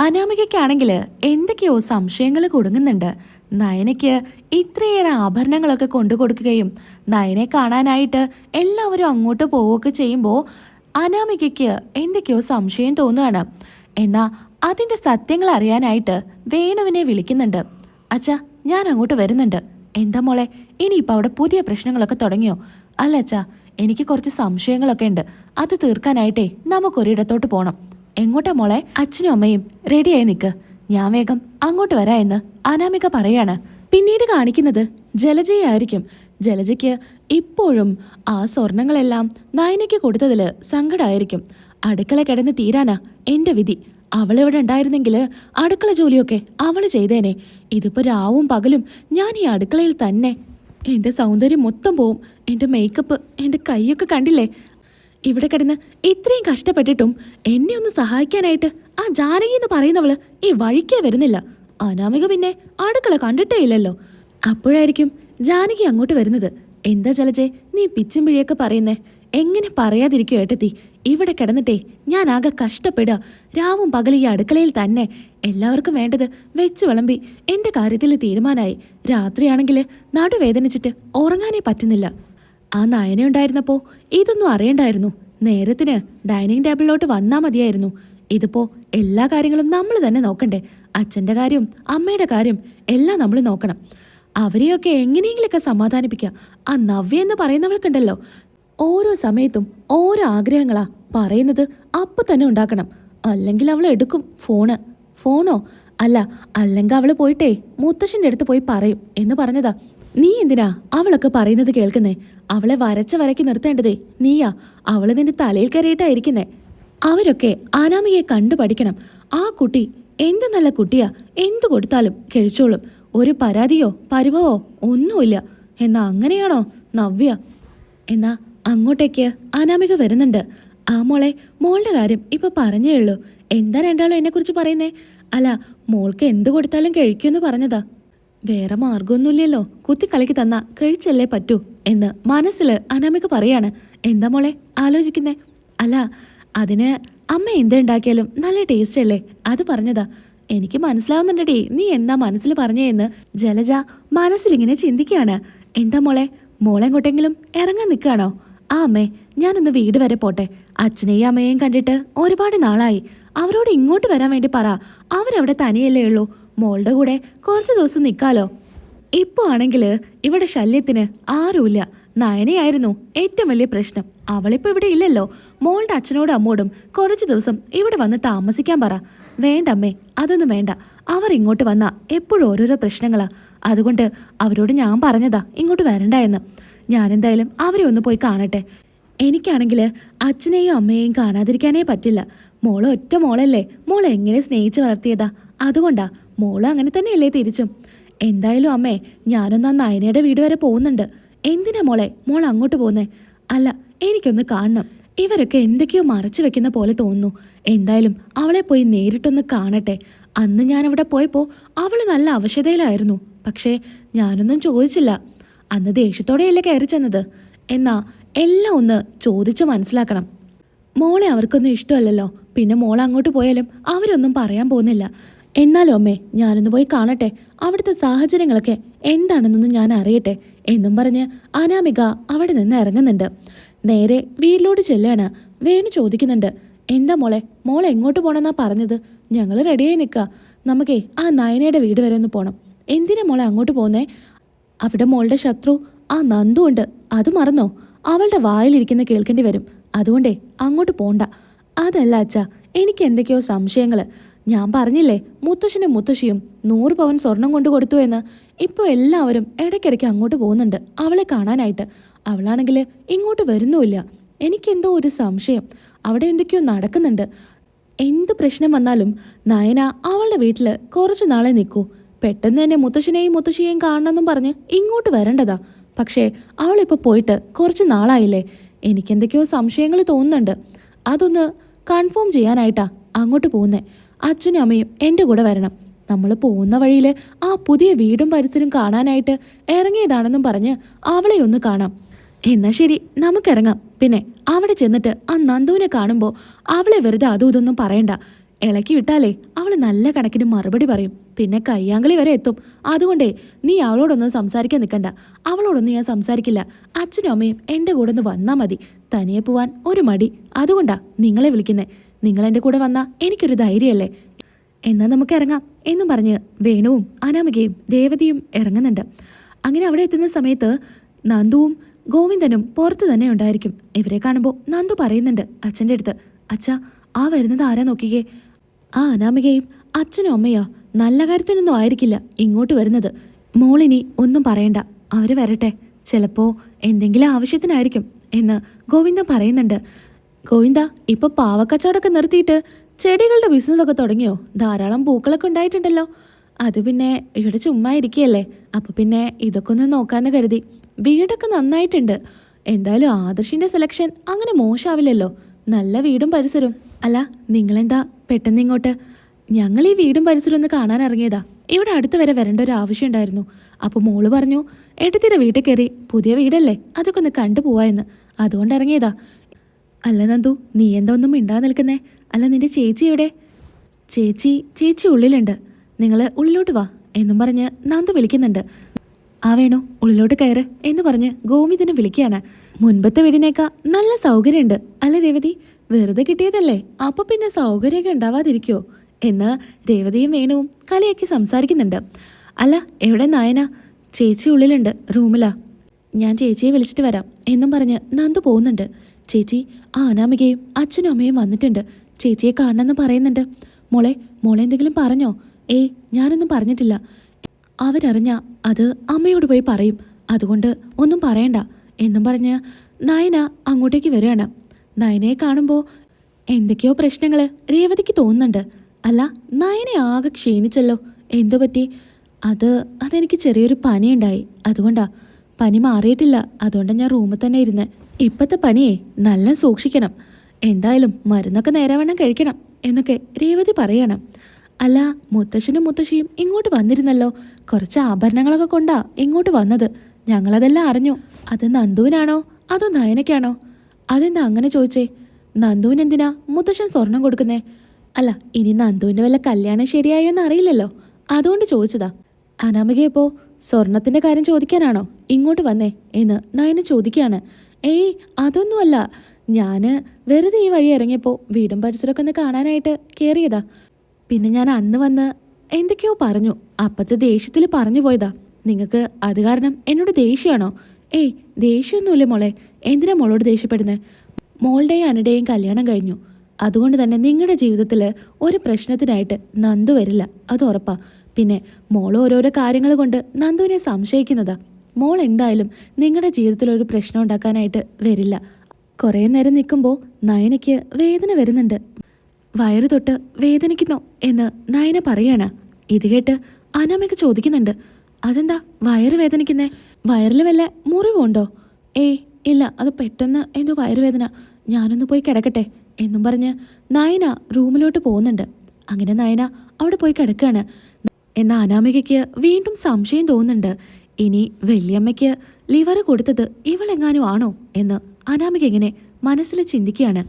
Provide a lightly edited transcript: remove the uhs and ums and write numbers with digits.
അനാമികയ്ക്കാണെങ്കിൽ എന്തൊക്കെയോ സംശയങ്ങൾ കുടുങ്ങുന്നുണ്ട്. നയനയ്ക്ക് ഇത്രയേറെ ആഭരണങ്ങളൊക്കെ കൊണ്ടു കൊടുക്കുകയും നയനെ കാണാനായിട്ട് എല്ലാവരും അങ്ങോട്ട് പോവുകയൊക്കെ ചെയ്യുമ്പോൾ അനാമികയ്ക്ക് എന്തൊക്കെയോ സംശയം തോന്നുകയാണ്. എന്നാ അതിന്റെ സത്യങ്ങൾ അറിയാനായിട്ട് വേണുവിനെ വിളിക്കുന്നുണ്ട്. അച്ഛാ, ഞാൻ അങ്ങോട്ട് വരുന്നുണ്ട്. എന്താ മോളെ, ഇനിയിപ്പോൾ അവിടെ പുതിയ പ്രശ്നങ്ങളൊക്കെ തുടങ്ങിയോ? അല്ല അച്ഛാ, എനിക്ക് കുറച്ച് സംശയങ്ങളൊക്കെ ഉണ്ട്. അത് തീർക്കാനായിട്ടേ നമുക്കൊരിടത്തോട്ട് പോകണം. എങ്ങോട്ടാ മോളെ? അച്ഛനും അമ്മയും റെഡിയായി നിൽക്ക്, ഞാൻ വേഗം അങ്ങോട്ട് വരാ എന്ന് അനാമിക പറയാണ്. പിന്നീട് കാണിക്കുന്നത് ജലജയായിരിക്കും. ജലജയ്ക്ക് ഇപ്പോഴും ആ സ്വർണങ്ങളെല്ലാം നയനയ്ക്ക് കൊടുത്തതിൽ സങ്കടമായിരിക്കും. അടുക്കള കിടന്ന് തീരാനാ എന്റെ വിധി. അവളിവിടെ ഉണ്ടായിരുന്നെങ്കിൽ അടുക്കള ജോലിയൊക്കെ അവള് ചെയ്തേനെ. ഇതിപ്പോ രാവും പകലും ഞാൻ ഈ അടുക്കളയിൽ തന്നെ. എന്റെ സൗന്ദര്യം മൊത്തം പോവും. എന്റെ മേക്കപ്പ്, എന്റെ കൈയൊക്കെ കണ്ടില്ലേ? ഇവിടെ കിടന്ന് ഇത്രയും കഷ്ടപ്പെട്ടിട്ടും എന്നെ ഒന്ന് സഹായിക്കാനായിട്ട് ആ ജാനകി എന്ന് പറയുന്നവള് ഈ വഴിക്കേ വരുന്നില്ല. അനാമിക പിന്നെ അടുക്കള കണ്ടിട്ടേ ഇല്ലല്ലോ. അപ്പോഴായിരിക്കും ജാനകി അങ്ങോട്ട് വരുന്നത്. എന്താ ജലജെ നീ പിച്ചും പിഴിയൊക്കെ പറയുന്നേ? എങ്ങനെ പറയാതിരിക്കും ഏട്ടത്തി? ഇവിടെ കിടന്നിട്ടേ ഞാൻ ആകെ കഷ്ടപ്പെടുക. രാവും പകലും ഈ അടുക്കളയിൽ തന്നെ. എല്ലാവർക്കും വേണ്ടത് വെച്ച് വിളമ്പി എന്റെ കാര്യത്തിൽ തീരുമാനമായി. രാത്രിയാണെങ്കിൽ നടുവേദനിച്ചിട്ട് ഉറങ്ങാനേ പറ്റുന്നില്ല. ആ നയന ഉണ്ടായിരുന്നപ്പോ ഇതൊന്നും അറിയണ്ടായിരുന്നു. നേരത്തിന് ഡൈനിങ് ടേബിളിലോട്ട് വന്നാ മതിയായിരുന്നു. ഇതിപ്പോ എല്ലാ കാര്യങ്ങളും നമ്മൾ തന്നെ നോക്കണ്ടേ? അച്ഛന്റെ കാര്യം, അമ്മയുടെ കാര്യം എല്ലാം നമ്മൾ നോക്കണം. അവരെയൊക്കെ എങ്ങനെയെങ്കിലൊക്കെ സമാധാനിപ്പിക്കാം. ആ നവ്യ എന്ന് പറയുന്നവൾക്കുണ്ടല്ലോ, ഓരോ സമയത്തും ഓരോ ആഗ്രഹങ്ങളാ പറയുന്നത്. അപ്പൊ തന്നെ ഉണ്ടാക്കണം. അല്ലെങ്കിൽ അവൾ എടുക്കും ഫോണോ അല്ല, അല്ലെങ്കിൽ അവള് പോയിട്ടേ മുത്തശ്ശന്റെ അടുത്ത് പോയി പറയും എന്ന് പറഞ്ഞതാ. നീ എന്തിനാ അവളൊക്കെ പറയുന്നത് കേൾക്കുന്നേ? അവളെ വരയ്ക്ക് നിർത്തേണ്ടതേ നീയാ. അവള് നിന്റെ തലയിൽ കയറിയിട്ടായിരിക്കുന്നേ. അവരൊക്കെ അനാമികയെ കണ്ടു പഠിക്കണം. ആ കുട്ടി എന്ത് നല്ല കുട്ടിയാ, എന്തു കൊടുത്താലും കഴിച്ചോളും. ഒരു പരാതിയോ പരിഭവോ ഒന്നുമില്ല. എന്നാ അങ്ങനെയാണോ നവ്യ? എന്നാ അങ്ങോട്ടേക്ക് അനാമിക വരുന്നുണ്ട്. ആ മോളുടെ കാര്യം ഇപ്പൊ പറഞ്ഞേ ഉള്ളൂ. എന്താ രണ്ടാളും എന്നെ കുറിച്ച് പറയുന്നേ? അല്ല, മോൾക്ക് എന്ത് കൊടുത്താലും കഴിക്കുമെന്ന് പറഞ്ഞതാ. വേറെ മാർഗമൊന്നുമില്ലല്ലോ, കുത്തിക്കളിക്ക് തന്നാ കഴിച്ചല്ലേ പറ്റൂ എന്ന് മനസ്സിൽ അനാമിക പറയാണ്. എന്താ മോളെ ആലോചിക്കുന്നേ? അല്ല, അതിന് അമ്മ എന്തുണ്ടാക്കിയാലും നല്ല ടേസ്റ്റ് അല്ലേ, അത് പറഞ്ഞതാ. എനിക്ക് മനസ്സിലാവുന്നുണ്ടടി നീ എന്താ മനസ്സിൽ പറഞ്ഞേന്ന്. ജലജ മനസ്സിലിങ്ങനെ ചിന്തിക്കുകയാണ്. എന്താ മോളെങ്ങോട്ടെങ്കിലും ഇറങ്ങാൻ നിൽക്കുകയാണോ? ആ അമ്മേ, ഞാനൊന്ന് വീട് വരെ പോട്ടെ. അച്ഛനെയും അമ്മയെയും കണ്ടിട്ട് ഒരുപാട് നാളായി. അവരോട് ഇങ്ങോട്ട് വരാൻ വേണ്ടി പറ. അവരവിടെ തനിയല്ലേ ഉള്ളൂ. മോളുടെ കൂടെ കുറച്ച് ദിവസം നിൽക്കാലോ. ഇപ്പോൾ ആണെങ്കിൽ ഇവിടെ ശല്യത്തിന് ആരുമില്ല. നയനയായിരുന്നു ഏറ്റവും വലിയ പ്രശ്നം. അവളിപ്പോൾ ഇവിടെ ഇല്ലല്ലോ. മോളുടെ അച്ഛനോടും അമ്മോടും കുറച്ച് ദിവസം ഇവിടെ വന്ന് താമസിക്കാൻ പറ. വേണ്ടമ്മേ, അതൊന്നും വേണ്ട. അവർ ഇങ്ങോട്ട് വന്നാ എപ്പോഴും ഓരോരോ പ്രശ്നങ്ങളാ. അതുകൊണ്ട് അവരോട് ഞാൻ പറഞ്ഞതാ ഇങ്ങോട്ട് വരണ്ട എന്ന്. ഞാനെന്തായാലും അവരെ ഒന്ന് പോയി കാണട്ടെ. എനിക്കാണെങ്കിൽ അച്ഛനെയും അമ്മയെയും കാണാതിരിക്കാനേ പറ്റില്ല. മോള് ഒറ്റ മോളല്ലേ, മോളെ എങ്ങനെ സ്നേഹിച്ച് വളർത്തിയതാ. അതുകൊണ്ടാ. മോള് അങ്ങനെ തന്നെയല്ലേ തിരിച്ചും. എന്തായാലും അമ്മേ, ഞാനൊന്ന് ആ നയനയുടെ വീട് വരെ പോകുന്നുണ്ട്. എന്തിനാ മോൾ അങ്ങോട്ട് പോകുന്നേ? അല്ല, എനിക്കൊന്ന് കാണണം. ഇവരൊക്കെ എന്തൊക്കെയോ മറച്ചു വെക്കുന്ന പോലെ തോന്നുന്നു. എന്തായാലും അവളെ പോയി നേരിട്ടൊന്ന് കാണട്ടെ. അന്ന് ഞാനവിടെ പോയപ്പോൾ അവള് നല്ല അവശതയിലായിരുന്നു. പക്ഷേ ഞാനൊന്നും ചോദിച്ചില്ല. അന്ന് ദേഷ്യത്തോടെയല്ലേ കയറി ചെന്നത്. എന്നാ എല്ലാം ഒന്ന് ചോദിച്ച് മനസ്സിലാക്കണം. മോളെ അവർക്കൊന്നും ഇഷ്ടമല്ലല്ലോ. പിന്നെ മോൾ അങ്ങോട്ട് പോയാലും അവരൊന്നും പറയാൻ പോകുന്നില്ല. എന്നാലും അമ്മേ, ഞാനൊന്ന് പോയി കാണട്ടെ. അവിടുത്തെ സാഹചര്യങ്ങളൊക്കെ എന്താണെന്നൊന്നും ഞാൻ അറിയട്ടെ എന്നും പറഞ്ഞ് അനാമിക അവിടെ നിന്ന് ഇറങ്ങുന്നുണ്ട്. നേരെ വീട്ടിലോട്ട് ചെല്ലാണ്. വേണു ചോദിക്കുന്നുണ്ട്, എന്താ മോളെ എങ്ങോട്ട് പോണെന്നാ പറഞ്ഞത്? ഞങ്ങൾ റെഡിയായി നിൽക്കുക. നമുക്കേ ആ നയനയുടെ വീട് വരെ ഒന്ന് പോകണം. എന്തിനാ മോളെ അങ്ങോട്ട് പോകുന്നേ? അവിടെ മോളുടെ ശത്രു ആ നന്ദു ഉണ്ട്, അത് മറന്നോ? അവളുടെ വായിലിരിക്കുന്ന കേൾക്കേണ്ടി വരും. അതുകൊണ്ടേ അങ്ങോട്ട് പോണ്ട. അതല്ല അച്ഛാ, എനിക്ക് എന്തൊക്കെയോ സംശയങ്ങൾ. ഞാൻ പറഞ്ഞില്ലേ, മുത്തശ്ശനും മുത്തശ്ശിയും 100 പവൻ സ്വർണം കൊണ്ട് കൊടുത്തു എന്ന്. ഇപ്പോൾ എല്ലാവരും ഇടയ്ക്കിടയ്ക്ക് അങ്ങോട്ട് പോകുന്നുണ്ട് അവളെ കാണാനായിട്ട്. അവളാണെങ്കിൽ ഇങ്ങോട്ട് വരുന്നുമില്ല. എനിക്കെന്തോ ഒരു സംശയം. അവിടെ എന്തൊക്കെയോ നടക്കുന്നുണ്ട്. എന്ത് പ്രശ്നം വന്നാലും നയന അവളുടെ വീട്ടിൽ കുറച്ച് നാളെ നിൽക്കൂ. പെട്ടെന്ന് തന്നെ മുത്തശ്ശനെയും മുത്തശ്ശിയെയും കാണണമെന്നും പറഞ്ഞ് ഇങ്ങോട്ട് വരേണ്ടതാ. പക്ഷേ അവളിപ്പോൾ പോയിട്ട് കുറച്ച് നാളായില്ലേ. എനിക്കെന്തൊക്കെയോ സംശയങ്ങൾ തോന്നുന്നുണ്ട്. അതൊന്ന് കൺഫേം ചെയ്യാനായിട്ടാ അങ്ങോട്ട് പോകുന്നേ. അച്ഛനും അമ്മയും എൻ്റെ കൂടെ വരണം. നമ്മൾ പോകുന്ന വഴിയിൽ ആ പുതിയ വീടും പരിസരവും കാണാനായിട്ട് ഇറങ്ങിയതാണെന്നും പറഞ്ഞ് അവളെ ഒന്ന് കാണാം. എന്നാ ശരി, നമുക്കിറങ്ങാം. പിന്നെ അവിടെ ചെന്നിട്ട് ആ നന്ദുവിനെ കാണുമ്പോൾ അവളെ വെറുതെ അതും ഇതൊന്നും പറയണ്ട. ഇളക്കി വിട്ടാലേ അവൾ നല്ല കണക്കിന് മറുപടി പറയും, പിന്നെ കയ്യാങ്കളി വരെ എത്തും. അതുകൊണ്ടേ നീ അവളോടൊന്നും സംസാരിക്കാൻ നിൽക്കണ്ട. അവളോടൊന്നും ഞാൻ സംസാരിക്കില്ല. അച്ഛനും അമ്മയും എൻ്റെ കൂടെ ഒന്ന് വന്നാൽ മതി. തനിയെ പോവാൻ ഒരു മടി, അതുകൊണ്ടാ നിങ്ങളെ വിളിക്കുന്നേ. നിങ്ങൾ എൻ്റെ കൂടെ വന്നാൽ എനിക്കൊരു ധൈര്യമല്ലേ. എന്നാൽ നമുക്ക് ഇറങ്ങാം എന്നും പറഞ്ഞ് വേണുവും അനാമികയും രേവതിയും ഇറങ്ങുന്നുണ്ട്. അങ്ങനെ അവിടെ എത്തുന്ന സമയത്ത് നന്ദുവും ഗോവിന്ദനും പുറത്തു തന്നെ ഉണ്ടായിരിക്കും. ഇവരെ കാണുമ്പോൾ നന്ദു പറയുന്നുണ്ട് അച്ഛൻ്റെ അടുത്ത്, അച്ഛാ ആ വരുന്നത് ആരാ നോക്കിക്കേ. ആ അനാമികയും അച്ഛനും അമ്മയോ നല്ല കാര്യത്തിനൊന്നും ആയിരിക്കില്ല ഇങ്ങോട്ട് വരുന്നത്. മോളിനി ഒന്നും പറയണ്ട, അവർ വരട്ടെ, ചിലപ്പോൾ എന്തെങ്കിലും ആവശ്യത്തിനായിരിക്കും എന്ന് ഗോവിന്ദൻ പറയുന്നുണ്ട്. ഗോവിന്ദ ഇപ്പോൾ പാവക്കച്ചവടമൊക്കെ നിർത്തിയിട്ട് ചെടികളുടെ ബിസിനസ്സൊക്കെ തുടങ്ങിയോ? ധാരാളം പൂക്കളൊക്കെ ഉണ്ടായിട്ടുണ്ടല്ലോ. അത് പിന്നെ ഇവിടെ ചുമ്മാ ഇരിക്കുകയല്ലേ, അപ്പോൾ പിന്നെ ഇതൊക്കെ ഒന്ന് നോക്കാമെന്ന് കരുതി. വീടൊക്കെ നന്നായിട്ടുണ്ട്. എന്തായാലും ആദർശിൻ്റെ സെലക്ഷൻ അങ്ങനെ മോശമാവില്ലല്ലോ. നല്ല വീടും പരിസരവും. അല്ല നിങ്ങളെന്താ പെട്ടെന്ന് ഇങ്ങോട്ട്? ഞങ്ങൾ ഈ വീടും പരിസരവും ഒന്ന് കാണാൻ ഇറങ്ങിയതാ. ഇവിടെ അടുത്ത് വരെ വരേണ്ട ഒരു ആവശ്യം ഉണ്ടായിരുന്നു. അപ്പോൾ മോള് പറഞ്ഞു ഏട്ടത്തിയുടെ വീട്ടിൽ കയറി പുതിയ വീടല്ലേ അതൊക്കെ ഒന്ന് കണ്ടു പോവായെന്ന്, അതുകൊണ്ട് ഇറങ്ങിയതാ. അല്ല നന്ദു, നീ എന്താ ഒന്നും മിണ്ടാതെ നിൽക്കുന്നേ? അല്ല നിന്റെ ചേച്ചി എവിടെ? ചേച്ചി ഉള്ളിലുണ്ട്, നിങ്ങൾ ഉള്ളിലോട്ട് വാ എന്നും പറഞ്ഞ് നന്ദു വിളിക്കുന്നുണ്ട്. ആ വേണു ഉള്ളിലോട്ട് കയറ് എന്ന് പറഞ്ഞ് ഗോവിന്ദനെ വിളിക്കുകയാണ്. മുൻപത്തെ വീടിനേക്കാൾ നല്ല സൗകര്യമുണ്ട് അല്ല രേവതി? വെറുതെ കിട്ടിയതല്ലേ, അപ്പോൾ പിന്നെ സൗകര്യമൊക്കെ ഉണ്ടാവാതിരിക്കുമോ എന്ന് രേവതിയും വേണുവും കളിയാക്കി സംസാരിക്കുന്നുണ്ട്. അല്ല എവിടെ നായന? ചേച്ചി ഉള്ളിലുണ്ട്, റൂമിലാ. ഞാൻ ചേച്ചിയെ വിളിച്ചിട്ട് വരാം എന്നും പറഞ്ഞ് നന്ദു പോകുന്നുണ്ട്. ചേച്ചി ആ അനാമികയും അച്ഛനും അമ്മയും വന്നിട്ടുണ്ട്, ചേച്ചിയെ കാണണമെന്ന് പറയുന്നുണ്ട്. മോളെ എന്തെങ്കിലും പറഞ്ഞോ? ഏയ് ഞാനൊന്നും പറഞ്ഞിട്ടില്ല. അവരറിഞ്ഞ അത് അമ്മയോട് പോയി പറയും, അതുകൊണ്ട് ഒന്നും പറയണ്ട എന്നും പറഞ്ഞ് നയന അങ്ങോട്ടേക്ക് വരികയാണ്. നയനയെ കാണുമ്പോൾ എന്തൊക്കെയോ പ്രശ്നങ്ങൾ രേവതിക്ക് തോന്നുന്നുണ്ട്. അല്ല നയനെ ആകെ ക്ഷീണിച്ചല്ലോ, എന്തു പറ്റി? അതെനിക്ക് ചെറിയൊരു പനിയുണ്ടായി, അതുകൊണ്ടാ. പനി മാറിയിട്ടില്ല, അതുകൊണ്ടാണ് ഞാൻ റൂമിൽ തന്നെ ഇരുന്ന്. ഇപ്പോഴത്തെ പനിയെ നല്ല സൂക്ഷിക്കണം, എന്തായാലും മരുന്നൊക്കെ നേരാവണ്ണം കഴിക്കണം എന്നൊക്കെ രേവതി പറയണം. അല്ല മുത്തശ്ശനും മുത്തശ്ശിയും ഇങ്ങോട്ട് വന്നിരുന്നല്ലോ, കുറച്ച് ആഭരണങ്ങളൊക്കെ കൊണ്ടാ ഇങ്ങോട്ട് വന്നത്. ഞങ്ങളതെല്ലാം അറിഞ്ഞു. അത് നന്ദുവിനാണോ അതോ നയനയ്ക്കാണോ? അതെന്താ അങ്ങനെ ചോദിച്ചേ? നന്ദുവിന് എന്തിനാ മുത്തശ്ശൻ സ്വർണം കൊടുക്കുന്നേ? അല്ല ഇനി നന്ദുവിൻ്റെ വല്ല കല്യാണം ശരിയായോ എന്ന് അറിയില്ലല്ലോ, അതുകൊണ്ട് ചോദിച്ചതാ. അനാമികയപ്പോ സ്വർണത്തിൻ്റെ കാര്യം ചോദിക്കാനാണോ ഇങ്ങോട്ട് വന്നേ എന്ന് നയന ചോദിക്കുകയാണ്. ഏയ് അതൊന്നുമല്ല, ഞാൻ വെറുതെ ഈ വഴി ഇറങ്ങിയപ്പോൾ വീടും പരിസരമൊക്കെ ഒന്ന് കാണാനായിട്ട് കയറിയതാ. പിന്നെ ഞാൻ അന്ന് വന്ന് എന്തൊക്കെയോ പറഞ്ഞു, അപ്പത്തെ ദേഷ്യത്തിൽ പറഞ്ഞു പോയതാ. നിങ്ങൾക്ക് അത് കാരണം എന്നോട് ദേഷ്യമാണോ? ഏയ് ദേഷ്യമൊന്നുമില്ല മോളെ, എന്തിനാ മോളോട് ദേഷ്യപ്പെടുന്നത്? മോളുടെയും അനുടെയും കല്യാണം കഴിഞ്ഞു, അതുകൊണ്ട് തന്നെ നിങ്ങളുടെ ജീവിതത്തിൽ ഒരു പ്രശ്നത്തിനായിട്ട് നന്ദു വരില്ല, അത് ഉറപ്പാ. പിന്നെ മോൾ ഓരോരോ കാര്യങ്ങൾ കൊണ്ട് നന്ദുവിനെ സംശയിക്കുന്നതാ. മോൾ എന്തായാലും നിങ്ങളുടെ ജീവിതത്തിൽ ഒരു പ്രശ്നം ഉണ്ടാക്കാനായിട്ട് വരില്ല. കുറേ നേരം നിൽക്കുമ്പോൾ നയനയ്ക്ക് വേദന വരുന്നുണ്ട്. വയറ് തൊട്ട് വേദനിക്കുന്നു എന്ന് നയന പറയാണ്. ഇത് കേട്ട് അനാമിക ചോദിക്കുന്നുണ്ട്, അതെന്താ വയറ് വേദനിക്കുന്നേ? വയറിൽ വല്ല മുറിവുണ്ടോ? ഏയ് ഇല്ല, അത് പെട്ടെന്ന് എന്തോ വയറുവേദന, ഞാനൊന്ന് പോയി കിടക്കട്ടെ എന്നും പറഞ്ഞ് നയന റൂമിലോട്ട് പോകുന്നുണ്ട്. അങ്ങനെ നയന അവിടെ പോയി കിടക്കുകയാണ്. എന്നാൽ അനാമികയ്ക്ക് വീണ്ടും സംശയം തോന്നുന്നുണ്ട്. ഇനി വല്യമ്മയ്ക്ക് ലിവർ കൊടുത്തത് ഇവളെങ്ങാനും ആണോ എന്ന് അനാമിക ഇങ്ങനെ മനസ്സിൽ ചിന്തിക്കുകയാണ്.